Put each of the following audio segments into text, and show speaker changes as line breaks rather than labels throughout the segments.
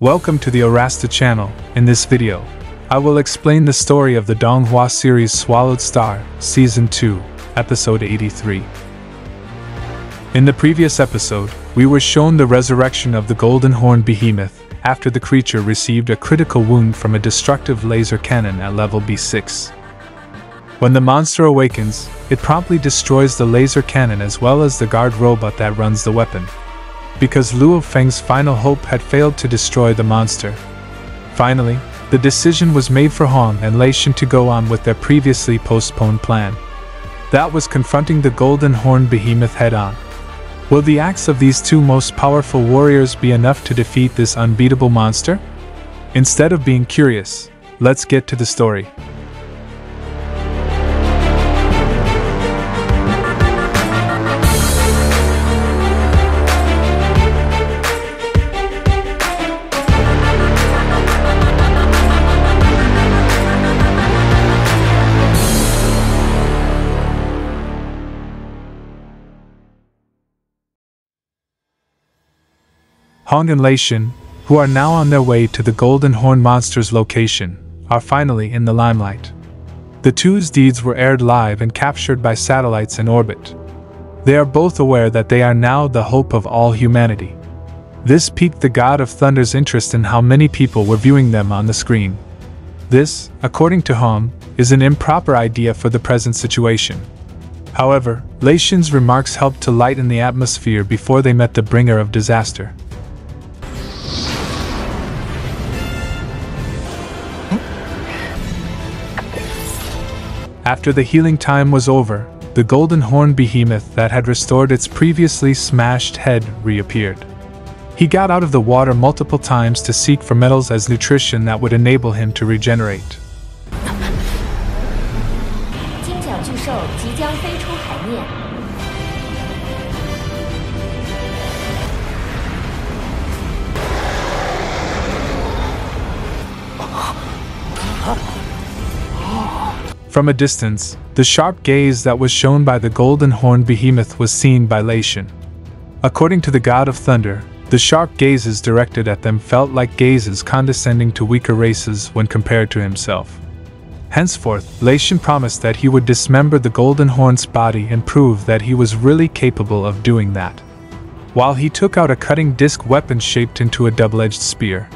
Welcome to the Arasta channel. In this video, I will explain the story of the Donghua series *Swallowed Star, Season 2, Episode 83. In the previous episode, we were shown the resurrection of the Golden Horn Behemoth after the creature received a critical wound from a destructive laser cannon at level B6. When the monster awakens, it promptly destroys the laser cannon as well as the guard robot that runs the weapon, because Luo Feng's final hope had failed to destroy the monster. Finally, the decision was made for Hong and Lei Shen to go on with their previously postponed plan. That was confronting the Golden Horn Behemoth head-on. Will the acts of these two most powerful warriors be enough to defeat this unbeatable monster? Instead of being curious, let's get to the story. Hong and Lei Shen, who are now on their way to the Golden Horn Monster's location, are finally in the limelight. The two's deeds were aired live and captured by satellites in orbit. They are both aware that they are now the hope of all humanity. This piqued the God of Thunder's interest in how many people were viewing them on the screen. This, according to Hong, is an improper idea for the present situation. However, Lei Shen's remarks helped to lighten the atmosphere before they met the bringer of disaster. After the healing time was over, the Golden Horn Behemoth that had restored its previously smashed head reappeared. He got out of the water multiple times to seek for metals as nutrition that would enable him to regenerate. From a distance, the sharp gaze that was shown by the Golden Horn Behemoth was seen by Lei Shen. According to the God of Thunder, the sharp gazes directed at them felt like gazes condescending to weaker races when compared to himself. Henceforth, Lei Shen promised that he would dismember the Golden Horn's body and prove that he was really capable of doing that, while he took out a cutting disc weapon shaped into a double-edged spear.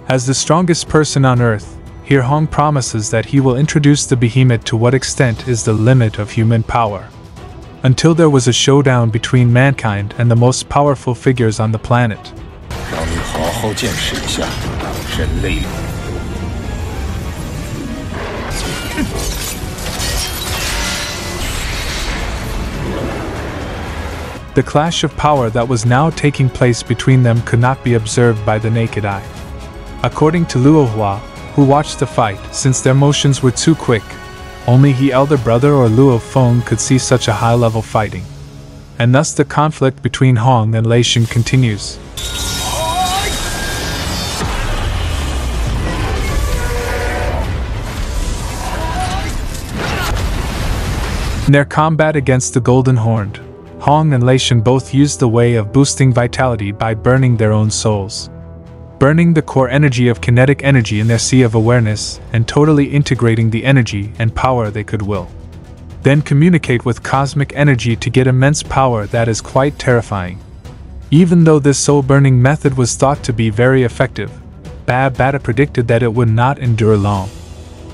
As the strongest person on Earth, here Hong promises that he will introduce the behemoth to what extent is the limit of human power, until there was a showdown between mankind and the most powerful figures on the planet. The clash of power that was now taking place between them could not be observed by the naked eye. According to Luo, who watched the fight, since their motions were too quick, only his elder brother or Luo Feng could see such a high-level fighting. And thus the conflict between Hong and Lei Shen continues. In their combat against the Golden Horned, Hong and Lei Shen both used the way of boosting vitality by burning their own souls, burning the core energy of kinetic energy in their sea of awareness and totally integrating the energy and power they could will. Then communicate with cosmic energy to get immense power that is quite terrifying. Even though this soul-burning method was thought to be very effective, Bada predicted that it would not endure long.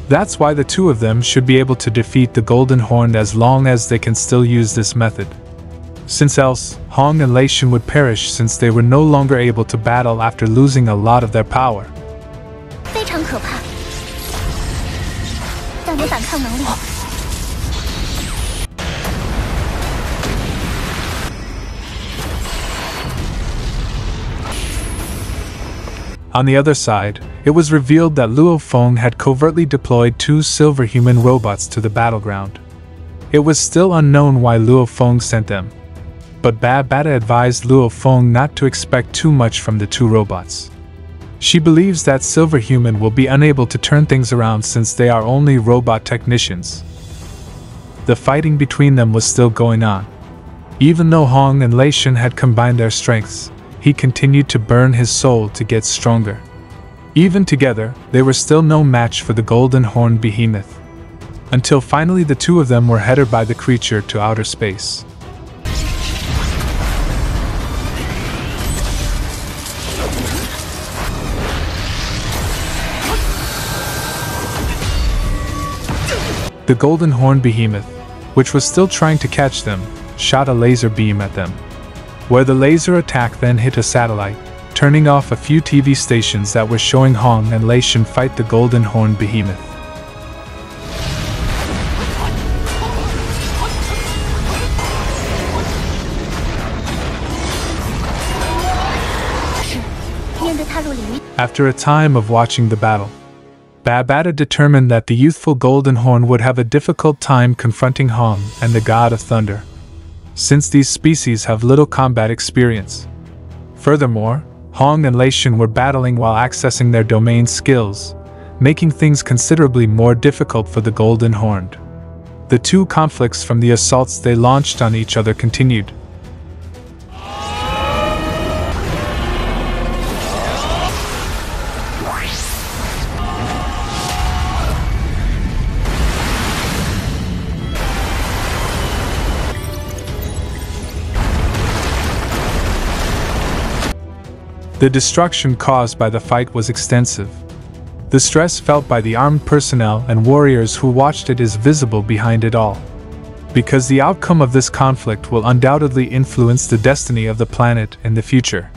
That's why the two of them should be able to defeat the Golden Horn as long as they can still use this method. Since else, Hong and Lei Shen would perish since they were no longer able to battle after losing a lot of their power. On the other side, it was revealed that Luo Feng had covertly deployed two silver human robots to the battleground. It was still unknown why Luo Feng sent them, but Bada advised Luo Feng not to expect too much from the two robots. She believes that Silver Human will be unable to turn things around since they are only robot technicians. The fighting between them was still going on. Even though Hong and Lei Shen had combined their strengths, he continued to burn his soul to get stronger. Even together, they were still no match for the golden horned behemoth. Until finally the two of them were headed by the creature to outer space. The golden horned behemoth, which was still trying to catch them, shot a laser beam at them, where the laser attack then hit a satellite, turning off a few TV stations that were showing Hong and Lei Shen fight the golden horned behemoth. After a time of watching the battle, Babata determined that the youthful Golden Horn would have a difficult time confronting Hong and the God of Thunder, since these species have little combat experience. Furthermore, Hong and Lei Shen were battling while accessing their domain skills, making things considerably more difficult for the Golden Horned. The two conflicts from the assaults they launched on each other continued. The destruction caused by the fight was extensive. The stress felt by the armed personnel and warriors who watched it is visible behind it all. Because the outcome of this conflict will undoubtedly influence the destiny of the planet in the future.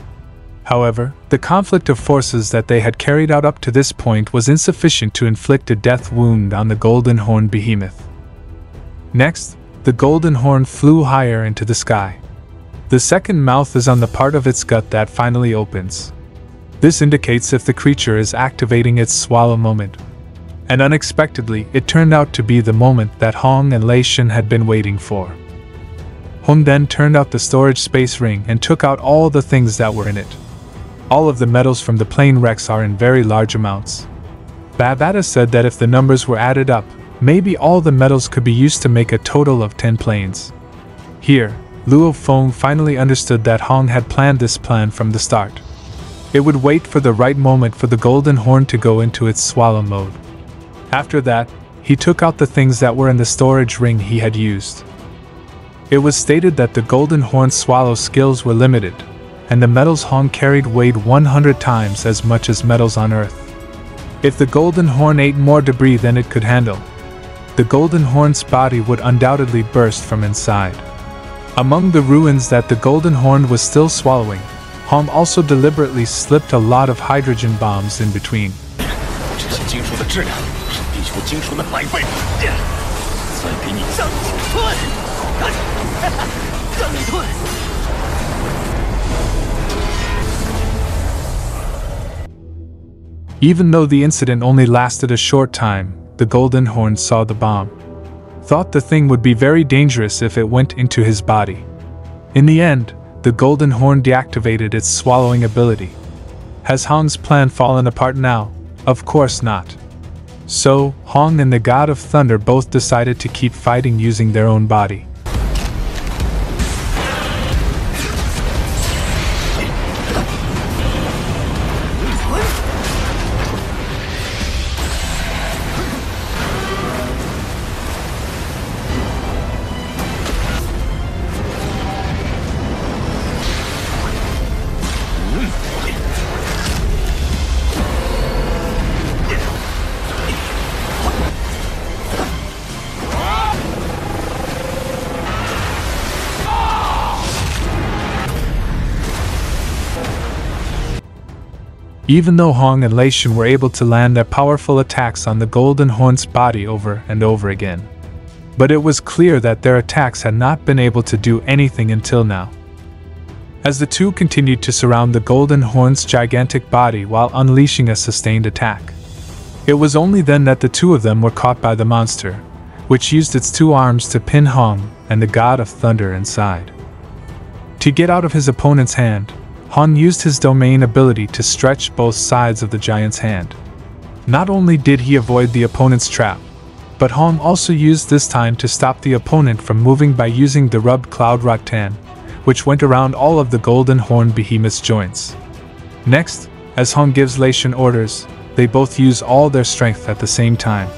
However, the conflict of forces that they had carried out up to this point was insufficient to inflict a death wound on the Golden Horn behemoth. Next, the Golden Horn flew higher into the sky. The second mouth is on the part of its gut that finally opens. This indicates if the creature is activating its swallow moment. And unexpectedly, it turned out to be the moment that Hong and Lei Shen had been waiting for. Hong then turned out the storage space ring and took out all the things that were in it. All of the metals from the plane wrecks are in very large amounts. Babata said that if the numbers were added up, maybe all the metals could be used to make a total of 10 planes. Here, Luo Feng finally understood that Hong had planned this plan from the start. It would wait for the right moment for the Golden Horn to go into its swallow mode. After that, he took out the things that were in the storage ring he had used. It was stated that the Golden Horn's swallow skills were limited, and the metals Hong carried weighed 100 times as much as metals on Earth. If the Golden Horn ate more debris than it could handle, the Golden Horn's body would undoubtedly burst from inside. Among the ruins that the Golden Horn was still swallowing, Hong also deliberately slipped a lot of hydrogen bombs in between. Even though the incident only lasted a short time, the Golden Horn saw the bomb. Thought the thing would be very dangerous if it went into his body. In the end, the Golden Horn deactivated its swallowing ability. Has Hong's plan fallen apart now? Of course not. So, Hong and the God of Thunder both decided to keep fighting using their own body. Even though Hong and Lei Shen were able to land their powerful attacks on the Golden Horn's body over and over again. But it was clear that their attacks had not been able to do anything until now. As the two continued to surround the Golden Horn's gigantic body while unleashing a sustained attack. It was only then that the two of them were caught by the monster, which used its two arms to pin Hong and the God of Thunder inside. To get out of his opponent's hand, Hong used his domain ability to stretch both sides of the giant's hand. Not only did he avoid the opponent's trap, but Hong also used this time to stop the opponent from moving by using the rubbed cloud rattan, which went around all of the golden horn behemoth's joints. Next, as Hong gives Lei Shen orders, they both use all their strength at the same time.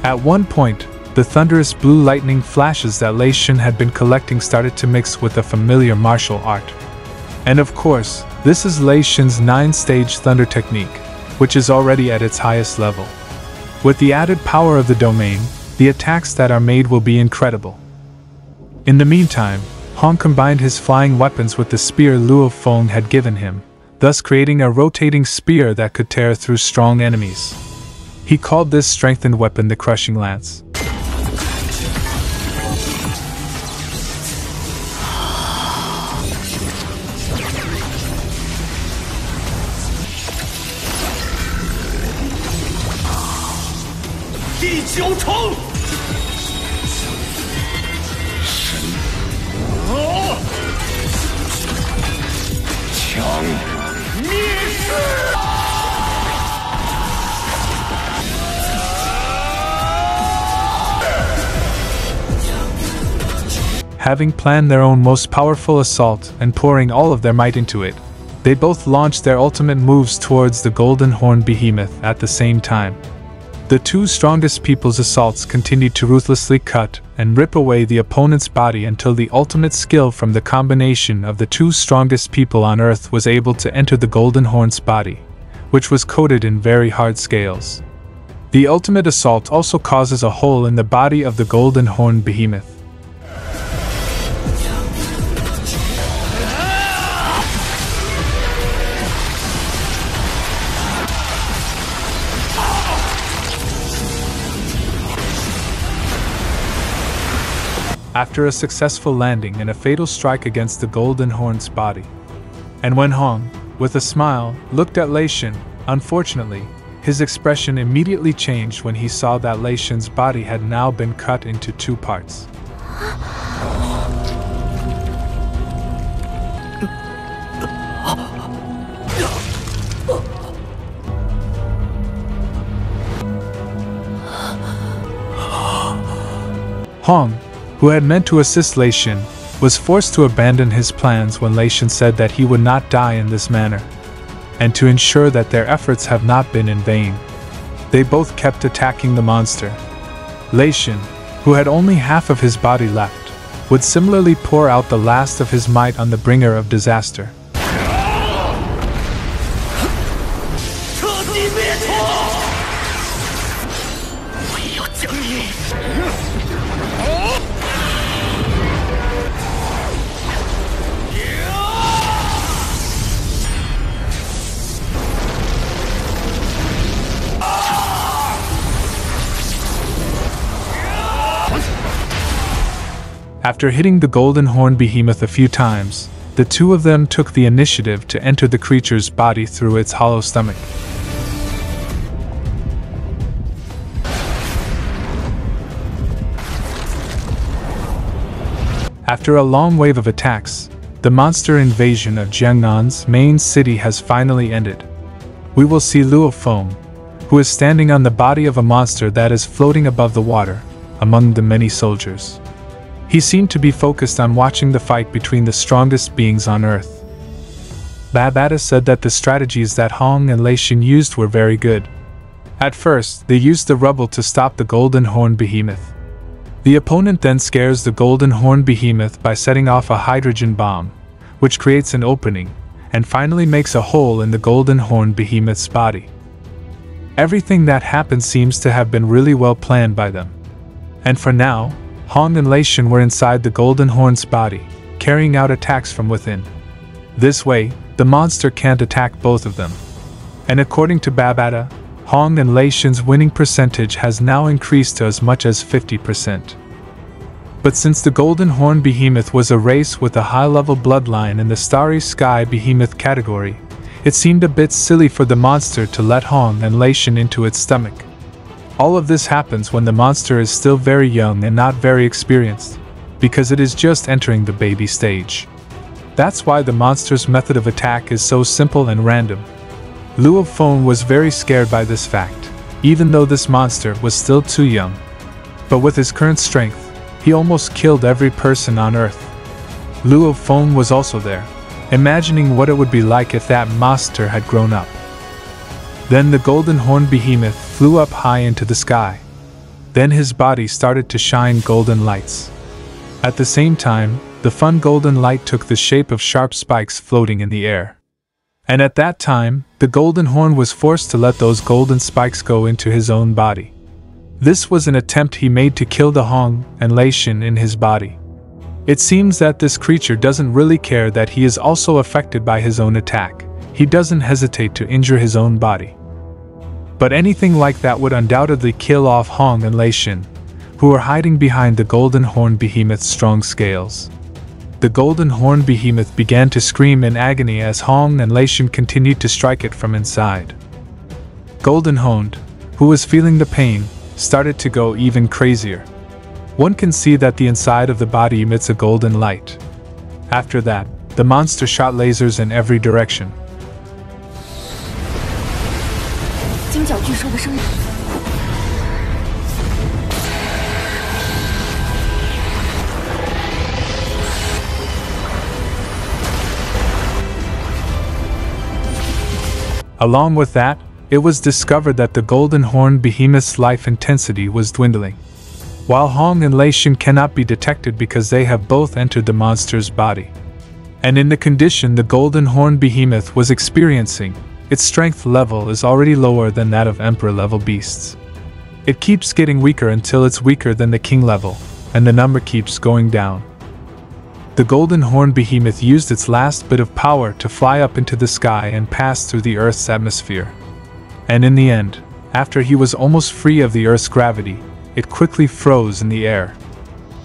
At one point, the thunderous blue lightning flashes that Lei Shen had been collecting started to mix with the familiar martial art. And of course, this is Lei Shen's 9-stage thunder technique, which is already at its highest level. With the added power of the domain, the attacks that are made will be incredible. In the meantime, Hong combined his flying weapons with the spear Luo Feng had given him, thus creating a rotating spear that could tear through strong enemies. He called this strengthened weapon the Crushing Lance. Having planned their own most powerful assault and pouring all of their might into it, they both launched their ultimate moves towards the Golden Horn Behemoth at the same time. The two strongest people's assaults continued to ruthlessly cut and rip away the opponent's body until the ultimate skill from the combination of the two strongest people on Earth was able to enter the Golden Horn's body, which was coated in very hard scales. The ultimate assault also causes a hole in the body of the Golden Horn Behemoth. After a successful landing and a fatal strike against the Golden Horn's body. And when Hong, with a smile, looked at Lei Shen, unfortunately, his expression immediately changed when he saw that Lei Shen's body had now been cut into two parts. Hong, who had meant to assist Lei Shen, was forced to abandon his plans when Lei Shen said that he would not die in this manner, and to ensure that their efforts have not been in vain, they both kept attacking the monster. Lei Shen, who had only half of his body left, would similarly pour out the last of his might on the bringer of disaster. After hitting the Golden Horn Behemoth a few times, the two of them took the initiative to enter the creature's body through its hollow stomach. After a long wave of attacks, the monster invasion of Jiangnan's main city has finally ended. We will see Luo Feng, who is standing on the body of a monster that is floating above the water, among the many soldiers. He seemed to be focused on watching the fight between the strongest beings on Earth. Babata said that the strategies that Hong and Lei Shen used were very good. At first, they used the rubble to stop the Golden Horn Behemoth. The opponent then scares the Golden Horn Behemoth by setting off a hydrogen bomb, which creates an opening, and finally makes a hole in the Golden Horn Behemoth's body. Everything that happened seems to have been really well planned by them. And for now, Hong and Lei Shen were inside the Golden Horn's body, carrying out attacks from within. This way, the monster can't attack both of them. And according to Babata, Hong and Lei Shen's winning percentage has now increased to as much as 50%. But since the Golden Horn Behemoth was a race with a high-level bloodline in the Starry Sky Behemoth category, it seemed a bit silly for the monster to let Hong and Lei Shen into its stomach. All of this happens when the monster is still very young and not very experienced, because it is just entering the baby stage. That's why the monster's method of attack is so simple and random. Luo Feng was very scared by this fact, even though this monster was still too young. But with his current strength, he almost killed every person on Earth. Luo Feng was also there, imagining what it would be like if that monster had grown up. Then the golden horned behemoth flew up high into the sky. Then his body started to shine golden lights. At the same time, the fun golden light took the shape of sharp spikes floating in the air. And at that time, the golden horn was forced to let those golden spikes go into his own body. This was an attempt he made to kill the Hong and Lei Shin in his body. It seems that this creature doesn't really care that he is also affected by his own attack. He doesn't hesitate to injure his own body. But anything like that would undoubtedly kill off Hong and Lei Shin, who are hiding behind the golden horned behemoth's strong scales. The golden horned behemoth began to scream in agony as Hong and Lei Shin continued to strike it from inside. Golden Horned, who was feeling the pain, started to go even crazier. One can see that the inside of the body emits a golden light. After that, the monster shot lasers in every direction. Along with that, it was discovered that the golden horned behemoth's life intensity was dwindling. While Hong and Lei Shin cannot be detected because they have both entered the monster's body. And in the condition the golden horned behemoth was experiencing, its strength level is already lower than that of Emperor level beasts. It keeps getting weaker until it's weaker than the king level, and the number keeps going down. The golden horned behemoth used its last bit of power to fly up into the sky and pass through the Earth's atmosphere. And in the end, after he was almost free of the Earth's gravity, it quickly froze in the air,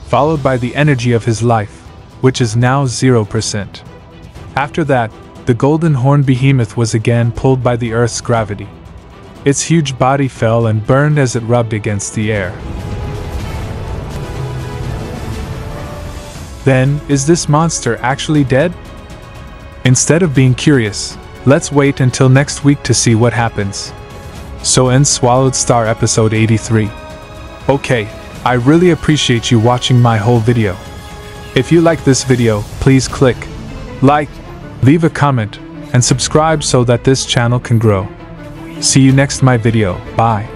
followed by the energy of his life, which is now 0%. After that, the golden horned behemoth was again pulled by the Earth's gravity. Its huge body fell and burned as it rubbed against the air. Then, is this monster actually dead? Instead of being curious, let's wait until next week to see what happens. So ends Swallowed Star episode 83. Okay, I really appreciate you watching my whole video. If you like this video, please click like, leave a comment, and subscribe so that this channel can grow. See you next my video. Bye.